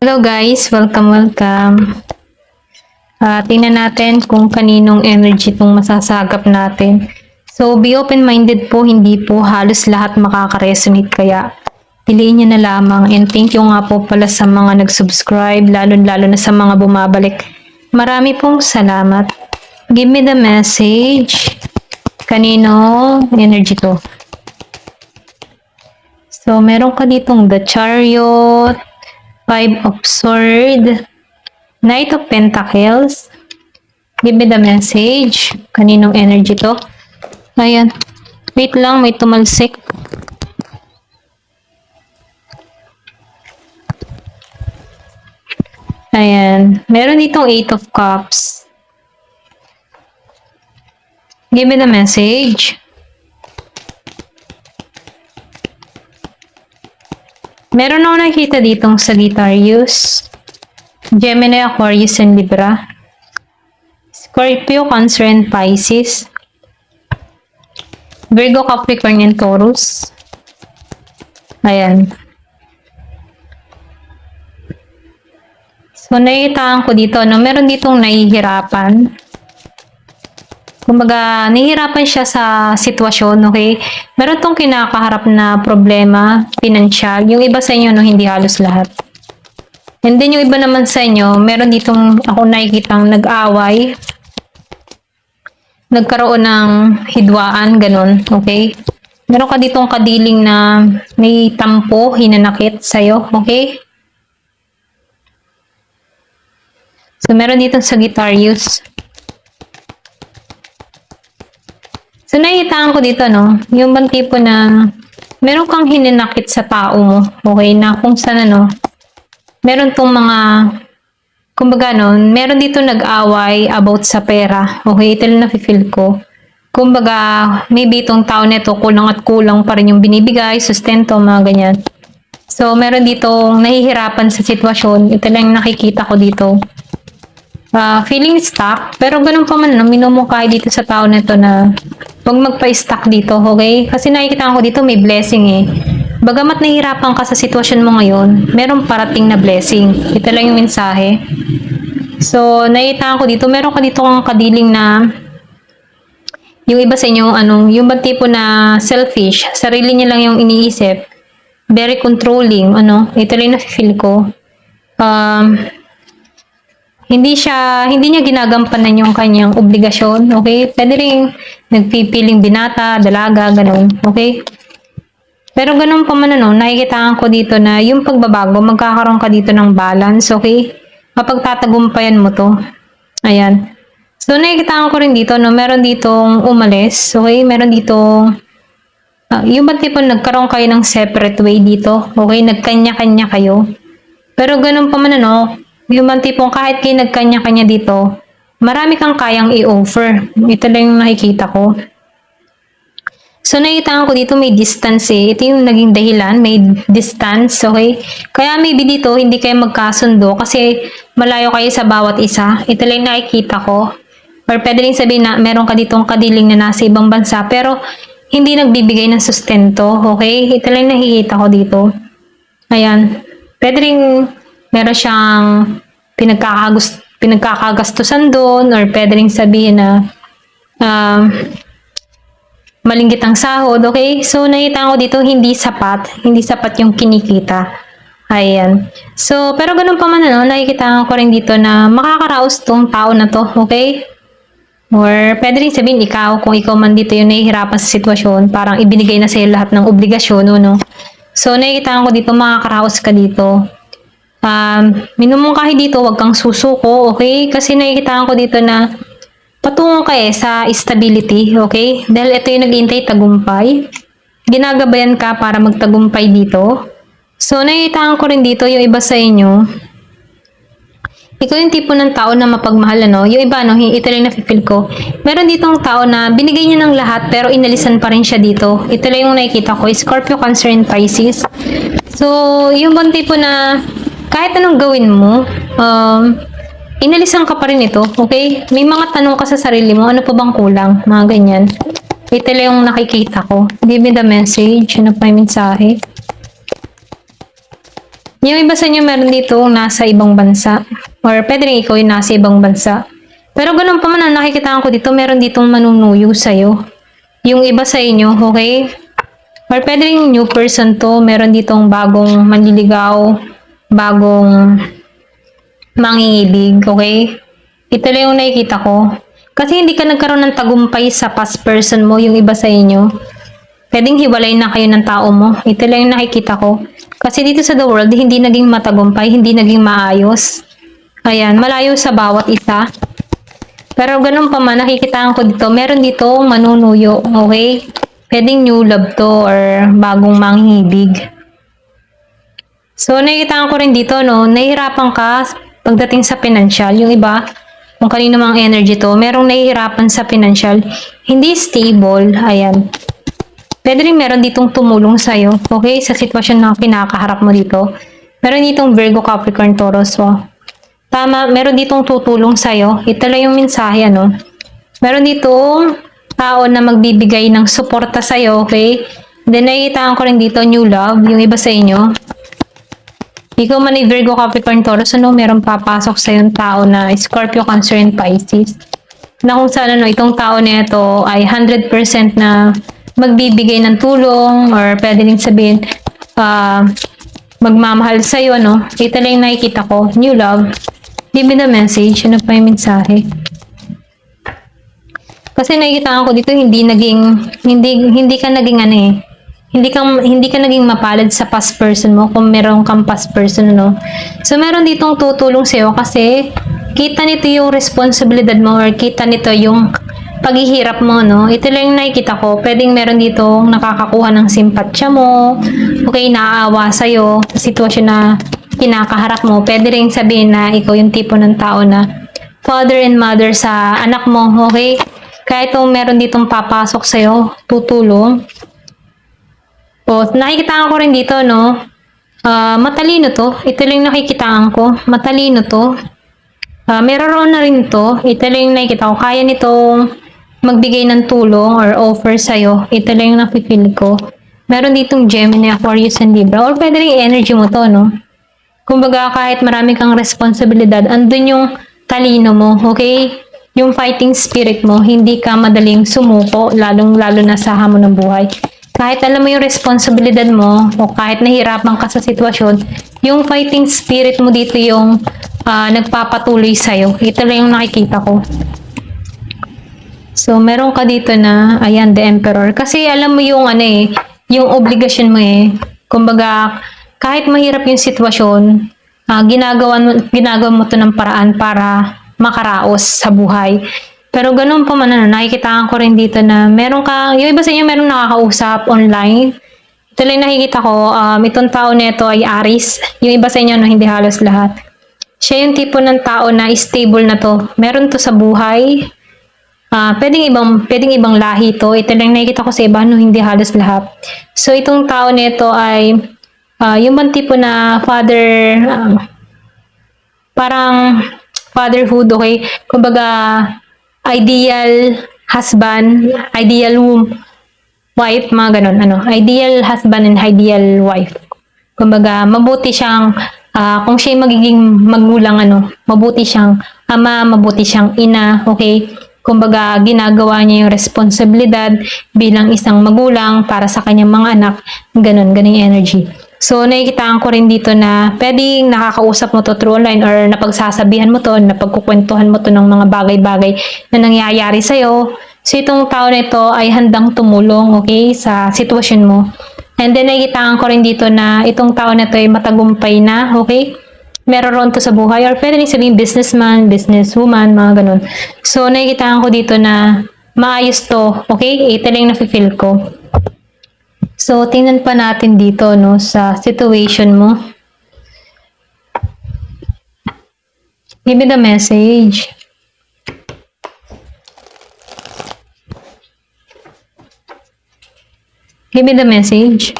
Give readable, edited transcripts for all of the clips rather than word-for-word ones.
Hello guys, welcome. Tingnan natin kung kaninong energy itong masasagap natin. So, be open-minded po, hindi po halos lahat makaka-resonate kaya piliin nyo na lamang. And thank you nga po pala sa mga nag-subscribe, lalo na sa mga bumabalik. Marami pong salamat. Give me the message. Kanino energy to? So, meron ka ditong the Chariot, Five of Swords, Knight of Pentacles. Give me the message. Kaninong energy to? Ayan. Wait lang, may tumalsik. Ayan. Meron ditong Eight of Cups. Give me the message. Meron ako nakikita ditong Sagittarius, Gemini, Aquarius, and Libra. Scorpio, Cancer, and Pisces. Virgo, Capricorn, and Taurus. Ayan. So, nakikitaan ko dito, no? Meron ditong nahihirapan. Kumbaga, nahihirapan siya sa sitwasyon, okay? Meron tong kinakaharap na problema, pinansyal. Yung iba sa inyo, no, hindi halos lahat. And then, yung iba naman sa inyo, meron ditong ako nakikitang nag-away. Nagkaroon ng hidwaan, ganun, okay? Meron ka ditong kadiling na may tampo, hinanakit sa'yo, okay? So, meron ditong Sagittarius. So, nakikitaan ko dito, no? Yung bang tipo na meron kang hininakit sa tao mo, okay? Na kung saan, ano, meron tong mga, kumbaga, no? Meron dito nag-away about sa pera, okay? Ito lang nafe-feel ko. Kumbaga, maybe itong tao nito, kulang at kulang pa rin yung binibigay, sustento, mga ganyan. So, meron ditong nahihirapan sa sitwasyon. Ito lang nakikita ko dito. Feeling stuck, pero ganun pa man, no, minumukay dito sa tao nito na huwag magpa-stuck dito, okay? Kasi nakikita ko dito may blessing eh. Bagamat nahihirapan ka sa sitwasyon mo ngayon, merong parating na blessing. Ito lang yung mensahe. So, nakikita ko dito, meron ka dito kang kadiling na yung iba sa inyo, yung ba tipo na selfish, sarili niya lang yung iniisip, very controlling, ito lang yung nafe-feel ko. Hindi niya ginagampanan yung kanyang obligasyon, okay? Pwede rin nagpipiling binata, dalaga, ganun, okay? Pero ganun pa man, nakikitaan ko dito na yung pagbabago, magkakaroon ka dito ng balance, okay? Mapagtatagumpayan mo to. Ayan. So, nakikitaan ko rin dito, meron ditong umalis, okay? Meron ditong, yung ba tipo nagkaroon kayo ng separate way dito, okay? Nagkanya-kanya kayo. Pero ganun pa man, yung bang tipong kahit kayo nagkanya-kanya dito, marami kang kayang i-offer. Ito lang yung nakikita ko. So, nakikita ko dito may distance eh. Ito yung naging dahilan, may distance, okay? Kaya maybe dito, hindi kayo magkasundo kasi malayo kayo sa bawat isa. Ito lang yung nakikita ko. Or pwede rin sabihin na meron ka ditong kadiling na nasa ibang bansa pero hindi nagbibigay ng sustento, okay? Ito lang yung nakikita ko dito. Ayan. Pwede rin meron siyang pinagkakagastusan doon or pwede rin sabihin na malinggit ang sahod, okay? So, nakita ko dito, hindi sapat yung kinikita. Ayan. So, pero ganun pa man, nakikita ko rin dito na makakaraos tong tao na to, okay? Or pwede rin sabihin, kung ikaw man dito yung nahihirapan sa sitwasyon, parang ibinigay na sa'yo lahat ng obligasyon, no? So, nakikita ko dito, makakaraos ka dito. Minumungkahi dito, wag kang susuko, okay? Kasi nakikita ko dito na patungo ka sa stability, okay? Dahil ito yung naghihintay tagumpay. Ginagabayan ka para magtagumpay dito. So, nakikita ko rin dito yung iba sa inyo. Ikaw yung tipo ng tao na mapagmahal, Yung iba, ito lang nafe-feel ko. Meron ditong tao na binigay niya ng lahat pero inalisan pa rin siya dito. Ito lang yung nakikita ko. Scorpio, Cancer, and Pisces. So, yung bang tipo na kahit anong gawin mo, inalisan ka pa rin ito, okay? May mga tanong ka sa sarili mo, ano pa bang kulang? Mga ganyan. Ito lang yung nakikita ko. Give me the message. Ano pa yung mensahe? Yung iba sa inyo meron dito nasa ibang bansa. Or pwede rin ikaw yung nasa ibang bansa. Pero ganun pa man, nakikita ko dito, meron ditong manunuyo sa'yo. Yung iba sa inyo, okay? Or pwede rin new person to, meron ditong bagong manliligaw, bagong mangingibig, okay? Ito lang yung nakikita ko. Kasi hindi ka nagkaroon ng tagumpay sa past person mo, yung iba sa inyo. Pwedeng hiwalay na kayo ng tao mo. Ito lang yung nakikita ko. Kasi dito sa the world, hindi naging matagumpay, hindi naging maayos. Ayan, malayo sa bawat isa. Pero ganun pa man, nakikita ko dito, meron dito manunuyo, okay? Pwedeng new love to or bagong manghihibig. So, nakikita ko rin dito, no, nahihirapan ka pagdating sa financial. Yung iba, kung kanino mang energy to, merong nahihirapan sa financial. Hindi stable, ayan. Pwede rin meron ditong tumulong sa'yo, okay? Sa sitwasyon na pinakaharap mo dito. Meron ditong Virgo, Capricorn, Taurus, so. Tama, meron ditong tutulong sa'yo. Ito lang yung mensahe, ano. Meron ditong tao na magbibigay ng suporta sa'yo, okay? Then, nakikita ko rin dito, new love, yung iba sa inyo. Ikaw man ay Virgo, Capricorn, Taurus, ano, meron papasok sa yung tao na Scorpio, Cancer, and Pisces. Na kung saan, ano, itong tao na ito ay 100% na magbibigay ng tulong or pwede rin sabihin, magmamahal sa'yo, no? Ito lang yung nakikita ko, new love. Give me the message. Ano pa yung mensahe? Kasi nakikita ko dito hindi ka naging ano eh. Hindi ka naging mapalad sa past person mo kung meron kang past person, no. So meron ditong tutulong sa iyo kasi kita nito yung responsibilidad mo or kita nito yung paghihirap mo, no. Ito lang yung nakikita ko. Pwedeng meron ditong nakakakuha ng simpatsya mo. Okay, naaawa sa iyo sa sitwasyon na kinakaharap mo. Pwede rin sabihin na ikaw yung tipo ng tao na father and mother sa anak mo, okay? Kahit kung meron ditong papasok sa'yo, tutulong. O, nakikita ko rin dito, no? Matalino to. Ito lang nakikitaan ko. Matalino to. Meron na rin to. Ito lang nakikita ko. Kaya nitong magbigay ng tulong or offer sa'yo. Ito lang yung nakifeel ko. Meron ditong Gemini, Aquarius, and Libra. Or pwede rin energy mo to, no? Kumbaga, kahit marami kang responsibilidad, andun yung talino mo, okay? Yung fighting spirit mo, hindi ka madaling sumuko, lalong-lalo na sa hamon ng buhay. Kahit alam mo yung responsibilidad mo, o kahit nahirapan ka sa sitwasyon, yung fighting spirit mo dito yung nagpapatuloy sa'yo. Ito lang yung nakikita ko. So, meron ka dito na, ayan, the Emperor. Kasi alam mo yung yung obligasyon mo eh. Kumbaga, kahit mahirap yung sitwasyon, ginagawa mo to ng paraan para makaraos sa buhay. Pero ganun pa man, nakikita ko rin dito na meron ka, yung iba sa inyo meron nakakausap online. Ito lang nakikita ko, itong tao nito ay Aries. Yung iba sa inyo, no, hindi halos lahat. Siya yung tipo ng tao na stable na to. Meron to sa buhay. Pwedeng ibang lahi to. Ito lang nakikita ko sa iba, no, hindi halos lahat. So, itong tao nito ay yung bang tipo na father, parang fatherhood, okay? Kumbaga, ideal husband, ideal wife, mga ganun, ideal husband and ideal wife. Kumbaga, mabuti siyang, kung siya magiging magulang, mabuti siyang ama, mabuti siyang ina, okay? Kumbaga, ginagawa niya yung responsibilidad bilang isang magulang para sa kanyang mga anak, ganun yung energy. So, nakikitaan ko rin dito na pwedeng nakakausap mo to through online or napagsasabihan mo to, napagkukwentuhan mo to ng mga bagay-bagay na nangyayari sa'yo. So, itong tao na ito ay handang tumulong, okay, sa sitwasyon mo. And then, nakikitaan ko rin dito na itong tao na ito ay matagumpay na, okay? Meron to sa buhay or pwede rin sabihin businessman, businesswoman, mga ganun. So, nakikitaan ko dito na maayos to, okay? Ito lang nafe-feel ko. So, tingnan pa natin dito, no, sa situation mo. Give me the message. Give me the message.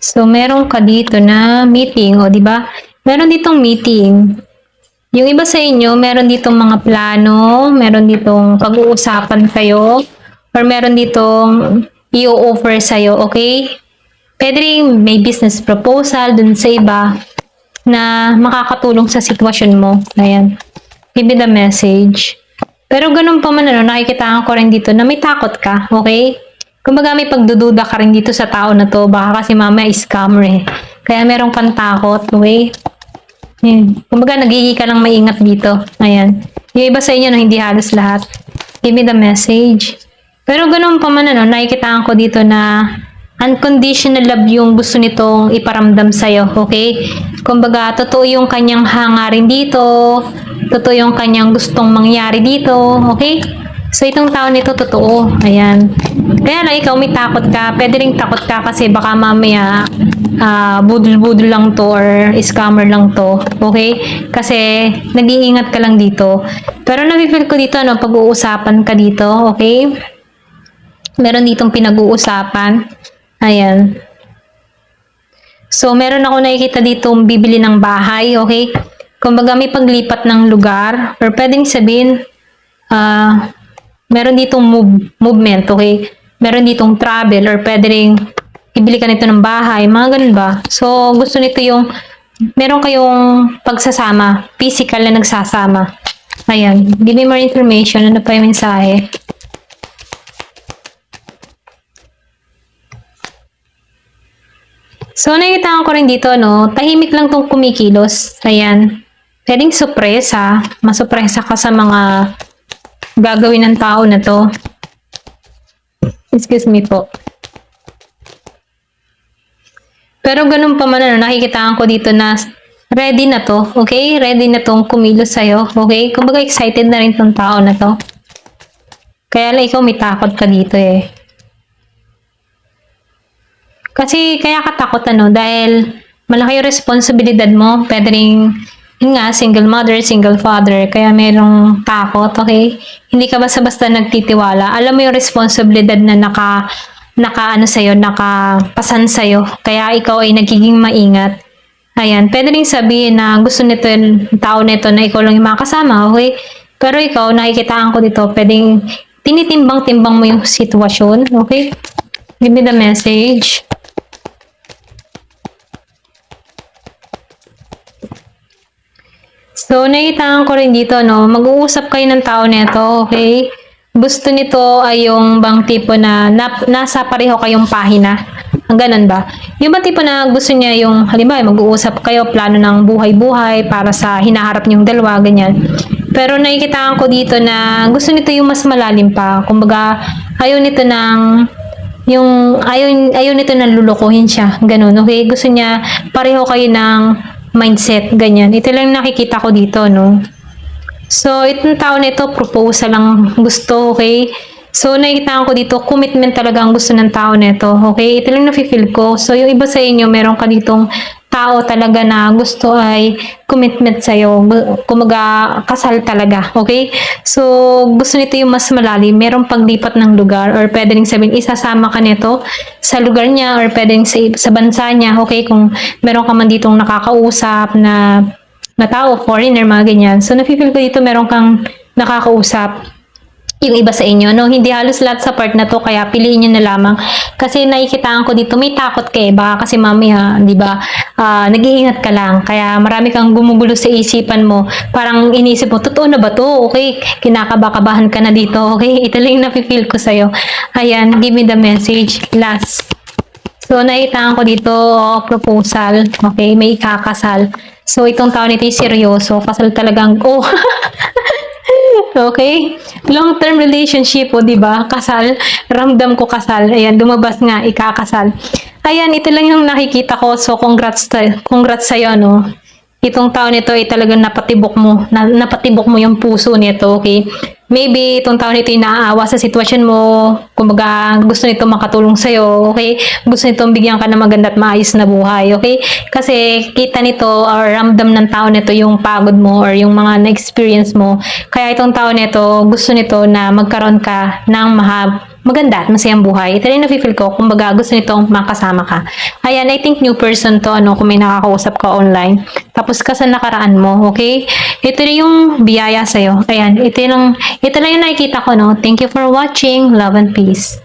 So, meron ka dito na meeting, o, di ba? Meron ditong meeting. Yung iba sa inyo, meron ditong mga plano, meron ditong pag-uusapan kayo, or meron ditong i-offer sa'yo, okay? Pwede rin may business proposal dun sa iba na makakatulong sa sitwasyon mo. Ayan. Give me the message. Pero ganun pa man, nakikita ko rin dito na may takot ka, okay? Kumbaga may pagdududa ka rin dito sa tao na to. Baka kasi mamaya scammer eh. Kaya meron kang takot, okay? Kumbaga nagiging ka lang maingat dito. Ayan. Yung iba sa inyo, no, hindi halos lahat. Give me the message. Pero ganun pa man, nakikita ko dito na unconditional love yung gusto nitong iparamdam sa'yo, okay? Kumbaga, totoo yung kanyang hangarin dito. Totoo yung kanyang gustong mangyari dito, okay? So, itong tao nito, totoo. Ayan. Kaya lang, ikaw may takot ka. Pwede rin takot ka kasi baka mamaya budol-budol lang to or scammer lang to. Okay? Kasi, nag-iingat ka lang dito. Pero nafe-feel ko dito, pag-uusapan ka dito. Okay? Meron ditong pinag-uusapan. Ayan. So, meron ako nakikita dito bibili ng bahay. Okay? Kumbaga, may paglipat ng lugar. Or pwedeng sabihin, meron ditong movement, okay? Meron ditong travel or pwede rin ibili ka nito ng bahay, mga ganun ba? So, gusto nito yung meron kayong pagsasama, physical na nagsasama. Ayan, give me more information. Ano pa yung mensahe? So, nakikita ko rin dito, tahimik lang tong kumikilos. Ayan. Pwedeng sorpresa. Masurpresa ka sa mga gagawin ng tao na to. Excuse me po. Pero ganun pa man, nakikita ko dito na ready na to. Okay? Ready na tong kumilos sa'yo. Okay? Kumbaga excited na rin tong tao na to. Kaya lang ikaw may takot ka dito eh. Kasi kaya ka takot dahil malaki yung responsibilidad mo. Pwede rin yun nga, single mother, single father, kaya merong takot, okay? Hindi ka basta-basta nagtitiwala. Alam mo yung responsibilidad na nakapasan sa'yo. Kaya ikaw ay nagiging maingat. Ayan, pwede rin sabihin na gusto nito yung tao nito na ikaw lang yung makasama, okay? Pero ikaw, nakikitaan ko dito, pwedeng tinitimbang-timbang mo yung sitwasyon, okay? Give me the message. So, nakitaan ko rin dito, mag-uusap kayo ng tao nito, okay? Gusto nito ay yung bang tipo na nasa pareho kayong pahina. Ang ganun ba? Yung bang tipo na gusto niya yung, halimbawa, mag-uusap kayo, plano ng buhay-buhay para sa hinaharap niyong dalawa, ganyan. Pero nakikitaan ko dito na gusto nito yung mas malalim pa. Kumbaga, ayaw nito nito na lulukuhin siya. Ganun, okay? Gusto niya, pareho kayo ng mindset, ganyan. Ito lang nakikita ko dito, So, itong tao nito, proposal lang gusto, okay? So, nakikita ko dito, commitment talaga ang gusto ng tao nito, okay? Ito lang nafe-feel ko. So, yung iba sa inyo, meron ka ditong tao talaga na gusto ay commitment sa'yo. Kumaga, kasal talaga, okay? So, gusto nito yung mas malalim. Merong paglipat ng lugar or pwede rin sabihin, isasama ka nito sa lugar niya or pwede rin sa bansa niya, okay? Kung meron ka man ditong nakakausap na tao, foreigner, mga ganyan. So, nafe-feel ko dito meron kang nakakausap yung iba sa inyo, Hindi halos lahat sa part na to, kaya piliin nyo na lamang. Kasi nakikitaan ko dito, may takot ka baka kasi mamaya, di ba, nag-iingat ka lang. Kaya marami kang gumugulo sa isipan mo. Parang inisip mo, totoo na ba to? Okay, kinakabakabahan ka na dito. Okay, ito lang yung nafe-feel ko sa'yo. Ayan, give me the message. Last. So, nakikitaan ko dito, proposal. Okay, may ikakasal. So, itong tao nito yung seryoso. Kasal talagang, okay? Long-term relationship po, di ba? Kasal. Ramdam ko kasal. Ayan, lumabas nga, ikakasal. Ayan, ito lang yung nakikita ko. So, congrats sa'yo, Itong tao nito ay talagang napatibok mo yung puso nito, okay? Maybe itong tao nito ay naaawa sa sitwasyon mo. Kumbaga, gusto nito makatulong sa'yo, okay? Gusto nito bigyan ka ng maganda at maayos na buhay, okay? Kasi kita nito or ramdam ng tao nito yung pagod mo or yung mga na-experience mo. Kaya itong tao nito, gusto nito na magkaroon ka ng maganda at masayang buhay. Ito rin nafe-feel ko, kumbaga gusto nitong makasama ka. Ayan, I think new person to, kung may nakakausap ka online. Tapos ka sa nakaraan mo, okay? Ito rin yung biyaya sa'yo. Ayan, ito lang yung nakikita ko, Thank you for watching. Love and peace.